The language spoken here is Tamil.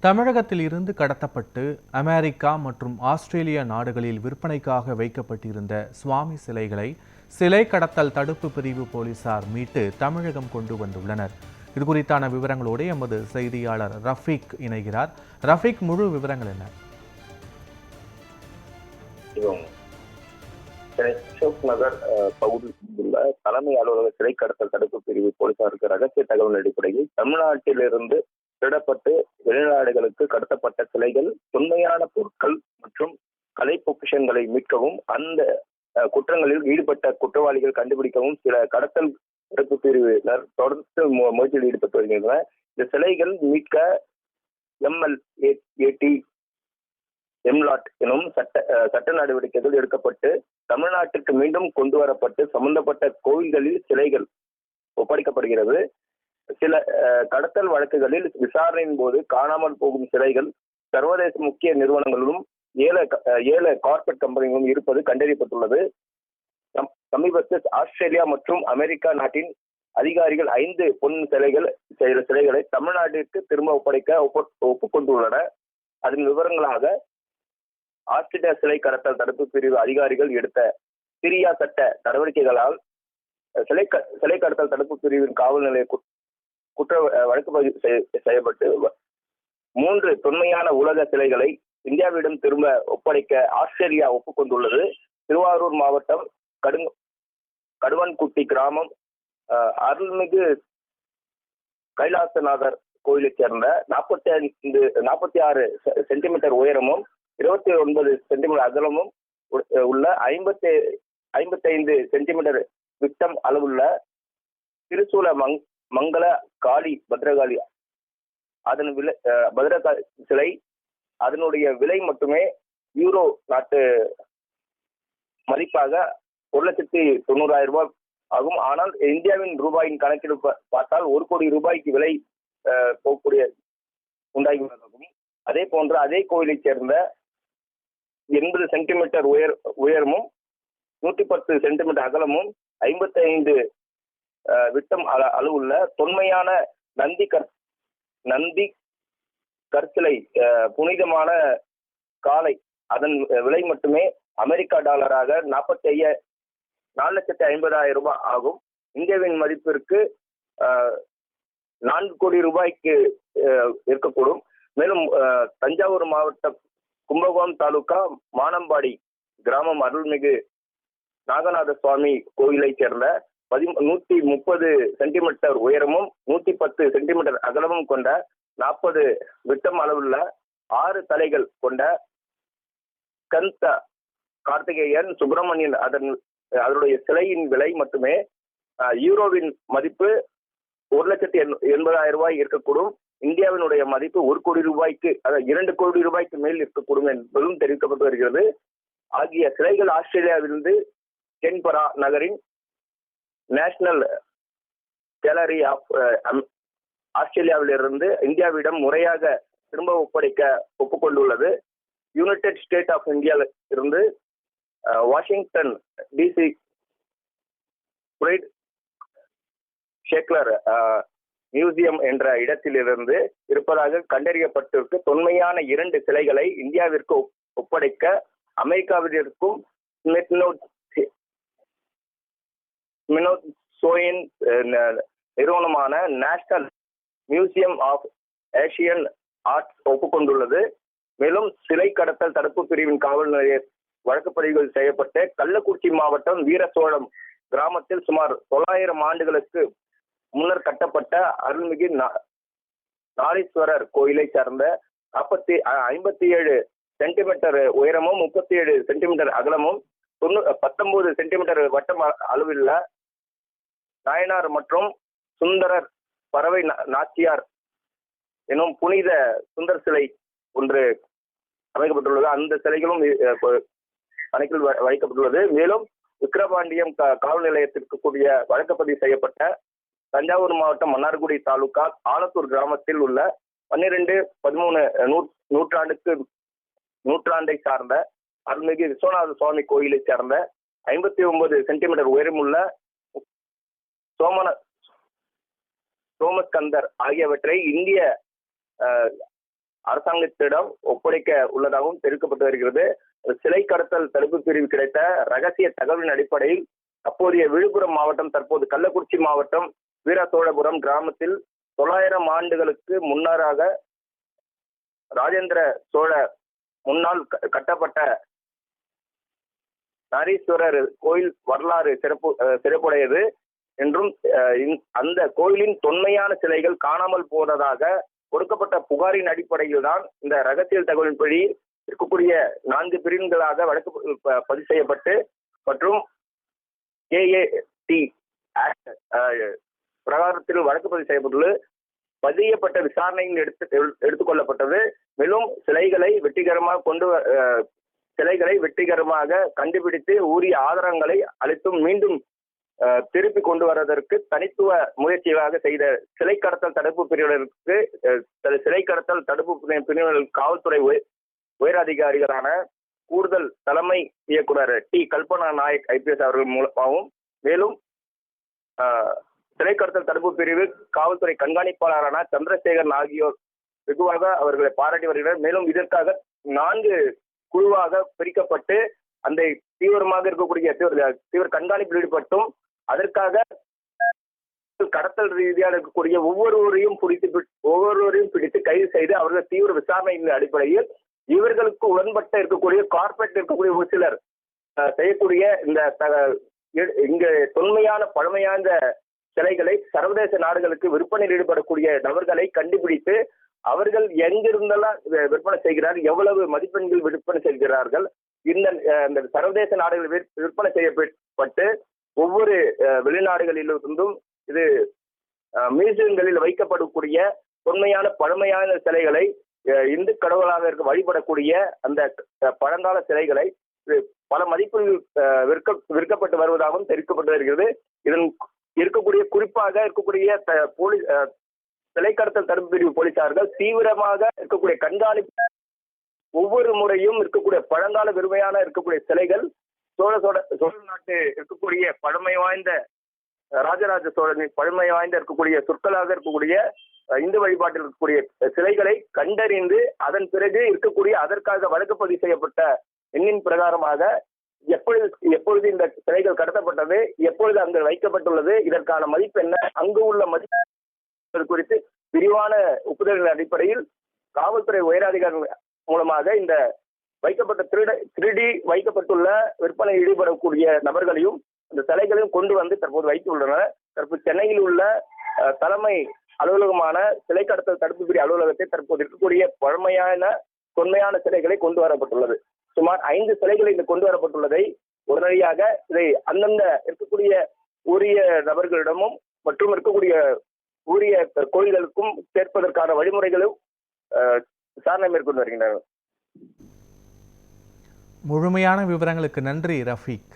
தமிழகத்தில் இருந்து கடத்தப்பட்டு அமெரிக்கா மற்றும் ஆஸ்திரேலியா நாடுகளில் விற்பனைக்காக வைக்கப்பட்டிருந்த சுவாமி சிலைகளை சிலை கடத்தல் தடுப்பு பிரிவு போலீசார் மீட்டு தமிழகம் கொண்டு வந்துள்ளனர். இதுகுறித்தான விவரங்களோடு எமது செய்தியாளர் ரஃபீக் இணைகிறார். ரஃபீக், முழு விவரங்கள் என்ன? அசோக் நகர் பகுதியில் உள்ள தலைமை அலுவலக சிலை கடத்தல் தடுப்பு பிரிவு போலீசாருக்கு ரகசிய தகவல் அடிப்படையில் தமிழ்நாட்டிலிருந்து திருடப்பட்டு வெளிநாடுகளுக்கு கடத்தப்பட்ட சிலைகள், தொன்மையான பொருட்கள் மற்றும் கலை பொக்கிஷங்களை மீட்கவும், அந்த குற்றங்களில் ஈடுபட்ட குற்றவாளிகள் கண்டுபிடிக்கவும் சில கடத்தல் தடுப்பு பிரிவினர் தொடர்ந்து முயற்சியில் ஈடுபட்டு வருகின்றனர். இந்த சிலைகள் மீட்க MLAT எம்லாட் எனும் சட்ட நடவடிக்கைகள் எடுக்கப்பட்டு தமிழ்நாட்டிற்கு மீண்டும் கொண்டு வரப்பட்டு சம்பந்தப்பட்ட கோவில்களில் சிலைகள் ஒப்படைக்கப்படுகிறது. சில கடத்தல் வழக்குகளில் விசாரணையின் போது காணாமல் போகும் சிலைகள் சர்வதேச முக்கிய நிறுவனங்களிலும் ஏழு கார்ப்பரேட் கம்பெனிகளும் இருப்பது கண்டறியப்பட்டுள்ளது. சமீபத்தில் ஆஸ்திரேலியா மற்றும் அமெரிக்கா நாட்டின் அதிகாரிகள் 5 பொன் சிலைகளை தமிழ்நாட்டிற்கு திரும்ப ஒப்படைக்க ஒப்புக்கொண்டுள்ளனர். அதன் விவரங்களாக ஆஸ்திரேலியா சிலை கடத்தல் தடுப்பு பிரிவு அதிகாரிகள் எடுத்த சிரியா சட்ட நடவடிக்கைகளால் சிலை கடத்தல் தடுப்பு பிரிவின் காவல் நிலைய குற்ற வழக்கு பதிவு செய்யப்பட்டு 3 தொன்மையான உலக சிலைகளை இந்தியாவிடம் திரும்ப ஒப்படைக்க ஆஸ்திரேலியா ஒப்புக்கொண்டுள்ளது. திருவாரூர் மாவட்டம் கடுவன்குட்டி கிராமம் அருள்மிகு கைலாசநாதர் கோயிலைச் சேர்ந்த 46 சென்டிமீட்டர் உயரமும் 29 சென்டிமீட்டர் அகலமும் உள்ள 55 சென்டிமீட்டர் விட்டம் அளவுள்ள திருசூல மங்கள காளி பத்ரகாளி அதன் பத்ரகாளி சிலை, அதனுடைய விலை மட்டுமே யூரோ நாட்டு மதிப்பாக 1,90,000 ரூபாய் ஆகும். ஆனால் இந்தியாவின் ரூபாயின் கணக்கில் பார்த்தால் 1 கோடி ரூபாய்க்கு விலை போகக்கூடிய உண்டாகியுள்ளதாகும். அதே போன்று அதே கோயிலைச் சேர்ந்த 80 சென்டிமீட்டர் உயரமும் 110 சென்டிமீட்டர் அகலமும் 55 விட்டம் அளவுள்ள தொன்மையான நந்தி கற்சிலை புனிதமான காளை, அதன் விலை மட்டுமே அமெரிக்கா டாலராக 4,50,000 ரூபாய் ஆகும். இந்தியாவின் மதிப்பிற்கு 4 கோடி ரூபாய்க்கு இருக்கக்கூடும். மேலும் தஞ்சாவூர் மாவட்டம் கும்பகோணம் தாலுகா மானம்பாடி கிராமம் அருள்மிகு நாகநாத சுவாமி கோயிலை சேர்ந்த 130 சென்டிமீட்டர் உயரமும் 110 சென்டிமீட்டர் அகலமும் கொண்ட 40 விட்டம் அளவுள்ள 6 தலைகள் கொண்ட கந்த கார்த்திகேயன் சுப்பிரமணியன் அதனுடைய சிலையின் விலை மட்டுமே யூரோவின் மதிப்பு 1,80,000 ரூபாய் இருக்கக்கூடும். இந்தியாவினுடைய மதிப்பு 1 கோடி ரூபாய்க்கு, அதாவது 2 கோடி ரூபாய்க்கு மேல் இருக்கக்கூடும் என்பதும் தெரிவிக்கப்பட்டு வருகிறது. ஆகிய சிலைகள் ஆஸ்திரேலியாவிலிருந்து கென்பரா நகரின் நேஷனல் கேலரி ஆஃப் ஆஸ்திரேலியாவிலிருந்து இந்தியாவிடம் முறையாக திரும்ப ஒப்படைக்க ஒப்புக்கொண்டுள்ளது. யுனைடெட் ஸ்டேட் ஆஃப் இந்தியாவில் இருந்து வாஷிங்டன் டிசி ஷேக்லர் மியூசியம் என்ற இடத்திலிருந்து இருப்பதாக கண்டறியப்பட்டிருக்கு. தொன்மையான 2 சிலைகளை இந்தியாவிற்கு ஒப்படைக்க அமெரிக்காவிற்கும் ஸ்மித்சோனியன் நிறுவனமான National Museum of Asian Arts ஒப்புக்கொண்டுள்ளது. மேலும் சிலை கடத்தல் தடுப்பு பிரிவின் காவல் நிலைய வழக்கு பதிவு செய்யப்பட்ட கள்ளக்குறிச்சி மாவட்டம் வீரசோழம் கிராமத்தில் சுமார் 900 ஆண்டுகளுக்கு முன்னர் கட்டப்பட்ட அருள்மிகு நாளீஸ்வரர் கோயிலை சார்ந்த 57 சென்டிமீட்டர் உயரமும் 37 சென்டிமீட்டர் அகலமும் 19 சென்டிமீட்டர் வட்டம் அளவில் நாயனார் மற்றும் சுந்தரர் பறவை நாச்சியார் எனும் புனித சுந்தர் சிலை ஒன்று அமைக்கப்பட்டுள்ளது. அந்த சிலைகளும் கணக்கில் வைக்கப்பட்டுள்ளது. மேலும் விக்கிரபாண்டியம் காவல் நிலையத்திற்கு கூடிய வழக்கப்பதிவு செய்யப்பட்ட தஞ்சாவூர் மாவட்டம் மன்னார்குடி தாலுகா ஆலத்தூர் கிராமத்தில் உள்ள 12-13 நூற்றாண்டை சார்ந்த அருள்மிகு விஸ்வநாத சுவாமி கோயிலை சேர்ந்த 59 சென்டிமீட்டர் உயரமுள்ள சோமஸ்கந்தர் ஆகியவற்றை இந்திய அரசாங்கத்திடம் ஒப்படைக்க உள்ளதாகவும் தெரிவிக்கப்பட்டு வருகிறது. சிலை கடத்தல் தடுப்பு பிரிவு கிடைத்த ரகசிய தகவலின் அடிப்படையில் அப்போதைய விழுப்புரம் மாவட்டம், தற்போது கள்ளக்குறிச்சி மாவட்டம் வீரசோழபுரம் கிராமத்தில் 900 ஆண்டுகளுக்கு முன்னராக ராஜேந்திர சோழ முன்னால் கட்டப்பட்ட நரீஸ்வரர் கோயில் வரலாறு சிறப்புடையது என்றும் அந்த கோயிலின் தொன்மையான சிலைகள் காணாமல் போனதாக கொடுக்கப்பட்ட புகாரின் அடிப்படையில் தான் இந்த ரகசிய தகவலின்படி இருக்கக்கூடிய 4 பிரிவுகளாக வழக்கு பதிவு செய்யப்பட்டு மற்றும் KAT பிரகாரத்தில் வழக்கு பதிவு செய்யப்பட்டுள்ளது. பதியப்பட்ட விசாரணையில் எடுத்துக்கொள்ளப்பட்டது. மேலும் சிலைகளை வெற்றிகரமாக கண்டுபிடித்து உரிய ஆதாரங்களை அளித்தும் மீண்டும் திருப்பி கொண்டு வருவதற்கு தனித்துவ முயற்சியாக செய்த சிலை கடத்தல் தடுப்பு பிரிவினருக்கு சிலை கடத்தல் தடுப்பு பிரிவினர் காவல்துறை உயர் அதிகாரிகளான கூடுதல் தலைமை இயக்குனர் கல்பனா நாயக் IPS அவர்கள் மூலமாகவும், மேலும் சிலை கடத்தல் தடுப்பு பிரிவு காவல்துறை கண்காணிப்பாளரான சந்திரசேகரன் ஆகியோர் வெகுவாக அவர்களை பாராட்டி வருகிறார். மேலும் இதற்காக 4 குழுவாக பிரிக்கப்பட்டு அந்த தீவிரமாக இருக்கக்கூடிய தீவிர கண்காணிப்பில் ஈடுபட்டும் அதற்காக கடத்தல் ரீதியாக இருக்கக்கூடிய ஒவ்வொருவரையும் பிடித்து கைது செய்து அவர்கள் தீவிர விசாரணையின் அடிப்படையில் இவர்களுக்கு உடன்பட்ட இருக்கக்கூடிய கார்பரேட் இருக்கக்கூடிய ஒரு சிலர் செய்யக்கூடிய இங்க தொன்மையான பழமையான சிலைகளை சர்வதேச நாடுகளுக்கு விற்பனையில் ஈடுபடக்கூடிய நபர்களை கண்டுபிடித்து அவர்கள் எங்கிருந்தெல்லாம் விற்பனை செய்கிறார்கள், எவ்வளவு மதிப்பெண்கள் விற்பனை செய்கிறார்கள், இந்த சர்வதேச நாடுகளில் விற்பனை செய்யப்பட்டு ஒவ்வொரு வெளிநாடுகளிலிருந்தும் இது மியூசியங்களில் வைக்கப்படக்கூடிய தொன்மையான பழமையான சிலைகளை இந்து கடவுளாக வழிபடக்கூடிய அந்த பழங்கால சிலைகளை பல மதிப்புகள் விற்கப்பட்டு வருவதாகவும் தெரிவிக்கப்பட்டு வருகிறது. இதன் குறிப்பாக இருக்கக்கூடிய சிலை கடத்தல் தடுப்பு பிரிவு போலீசார்கள் தீவிரமாக இருக்கக்கூடிய கண்காணிப்பு ஒவ்வொரு முறையும் இருக்கக்கூடிய பழங்கால பெருமையான இருக்கக்கூடிய சிலைகள் சோழ நாட்டு இருக்கக்கூடிய பழமை வாய்ந்த ராஜராஜ சோழனின் பழமை வாய்ந்த இருக்கக்கூடிய சொற்களாக இருக்கக்கூடிய இந்து வழிபாட்டில் இருக்கக்கூடிய சிலைகளை கண்டறிந்து அதன் பிறகு இருக்கக்கூடிய அதற்காக வழக்கு பதிவு செய்யப்பட்ட எண்ணின் பிரகாரமாக எப்பொழுது இந்த சிலைகள் கடத்தப்பட்டது, எப்பொழுது அங்கு வைக்கப்பட்டுள்ளது, இதற்கான மதிப்பு என்ன, அங்கு உள்ள மதிப்பு குறித்து விரிவான ஒப்புதல்களின் அடிப்படையில் காவல்துறை உயரதிகாரிகள் மூலமாக இந்த வைக்கப்பட்ட 3D வைக்கப்பட்டுள்ள விற்பனையில் ஈடுபடக்கூடிய நபர்களையும் இந்த சிலைகளையும் கொண்டு வந்து தற்போது வைத்துள்ளனர். தற்போது சென்னையில் உள்ள தலைமை அலுவலகமான சிலை கடத்தல் தடுப்பு பிரிவு அலுவலகத்தை தற்போது இருக்கக்கூடிய தொன்மையான சிலைகளை கொண்டு வரப்பட்டுள்ளது. சுமார் 5 சிலைகளை இங்கு கொண்டு வரப்பட்டுள்ளதை உடனடியாக இதை அந்தந்த இருக்கக்கூடிய உரிய நபர்களிடமும் மற்றும் இருக்கக்கூடிய உரிய கோயில்களுக்கும் சேர்ப்பதற்கான வழிமுறைகளும் விசாரணை மேற்கொண்டு வருகின்றனர். முழுமையான விவரங்களுக்கு நன்றி ரஃபீக்.